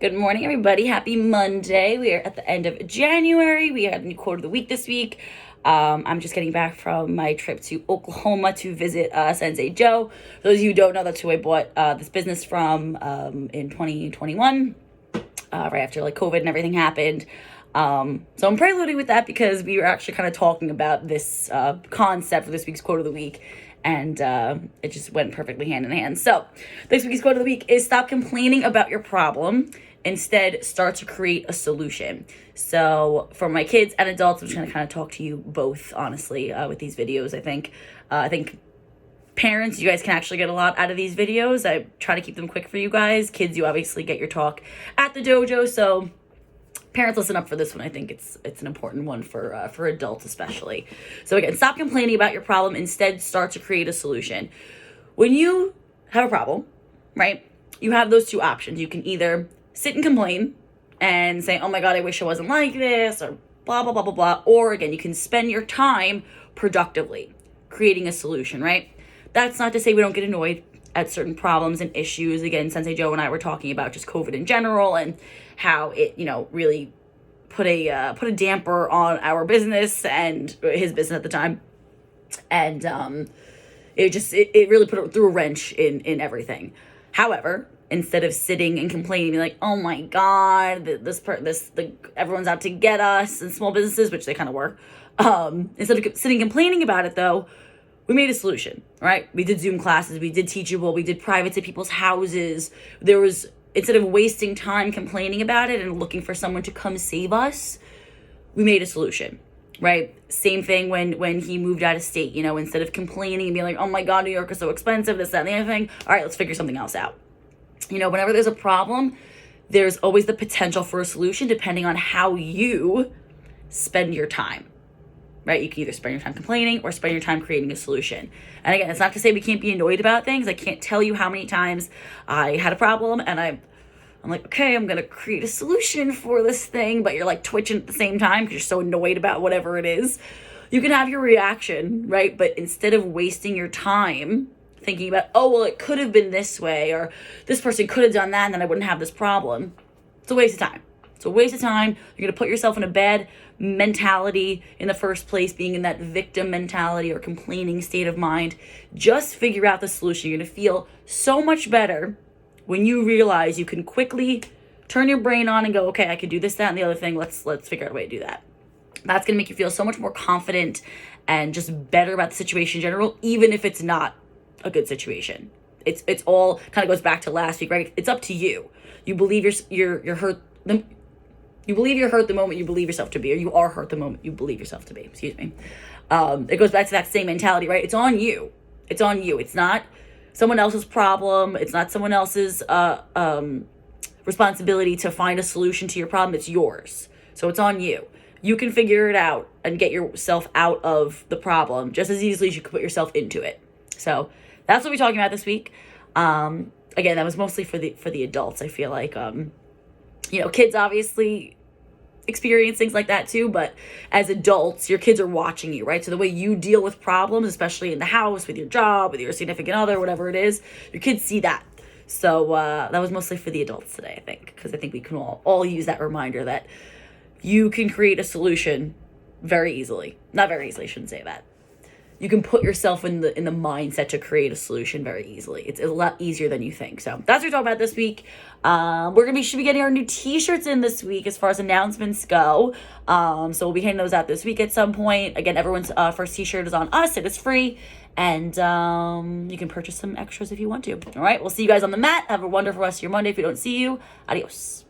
Good morning, everybody. Happy Monday. We are at the end of January. We had a new quote of the week this week. I'm just getting back from my trip to Oklahoma to visit Sensei Joe. For those of you who don't know, that's who I bought this business from in 2021, right after COVID and everything happened. So I'm preluding with that because we were actually kind of talking about this concept for this week's quote of the week. And it just went perfectly hand in hand. So this week's quote of the week is stop complaining about your problem. Instead, start to create a solution. So for my kids and adults, I'm just going to kind of talk to you both, honestly, with these videos. I think parents, you guys can actually get a lot out of these videos. I try to keep them quick for you guys. Kids, you obviously get your talk at the dojo. So parents, listen up for this one. I think it's an important one for adults especially. So again, stop complaining about your problem. Instead, start to create a solution. When you have a problem, right, you have those two options. You can either sit and complain and say, oh my God, I wish I wasn't like this, or blah, blah, blah, blah, blah. Or again, you can spend your time productively creating a solution, right? That's not to say we don't get annoyed at certain problems and issues. Again, Sensei Joe and I were talking about just COVID in general and how it, really put a damper on our business and his business at the time. And it really threw a wrench in everything. However, instead of sitting and complaining, being like, oh my God, everyone's out to get us in small businesses, which they kind of were. Instead of sitting complaining about it though, we made a solution, right? We did Zoom classes, we did Teachable, we did privates at people's houses. Instead of wasting time complaining about it and looking for someone to come save us, we made a solution, right? Same thing when he moved out of state, instead of complaining and being like, oh my God, New York is so expensive, this, that, and the other thing. All right, let's figure something else out. Whenever there's a problem, there's always the potential for a solution depending on how you spend your time. Right? You can either spend your time complaining or spend your time creating a solution. And again, it's not to say we can't be annoyed about things. I can't tell you how many times I had a problem and I'm like, okay, I'm going to create a solution for this thing, but you're twitching at the same time because you're so annoyed about whatever it is. You can have your reaction, right? But instead of wasting your time thinking about, oh, well, it could have been this way, or this person could have done that and then I wouldn't have this problem. It's a waste of time. It's a waste of time. You're going to put yourself in a bad mentality in the first place, being in that victim mentality or complaining state of mind. Just figure out the solution. You're going to feel so much better when you realize you can quickly turn your brain on and go, okay, I can do this, that, and the other thing. Let's figure out a way to do that. That's going to make you feel so much more confident and just better about the situation in general, even if it's not a good situation. It's all kind of goes back to last week, right? It's up to you. You believe you're hurt. You believe you're hurt the moment you believe yourself to be, or you are hurt the moment you believe yourself to be. Excuse me. It goes back to that same mentality, right? It's on you. It's on you. It's not someone else's problem. It's not someone else's responsibility to find a solution to your problem. It's yours. So it's on you. You can figure it out and get yourself out of the problem just as easily as you could put yourself into it. So that's what we're talking about this week. Again, that was mostly for the adults. I feel like kids obviously experience things like that too, but as adults, your kids are watching you, right? So the way you deal with problems, especially in the house, with your job, with your significant other, whatever it is, your kids see that. So that was mostly for the adults today, I think, because I think we can all use that reminder that you can create a solution very easily. Not very easily, I shouldn't say that. You can put yourself in the mindset to create a solution very easily. It's a lot easier than you think. So that's what we're talking about this week. Should be getting our new t-shirts in this week as far as announcements go. So we'll be handing those out this week at some point. Again, everyone's first t-shirt is on us. It is free. And you can purchase some extras if you want to. All right, we'll see you guys on the mat. Have a wonderful rest of your Monday. If we don't see you, adios.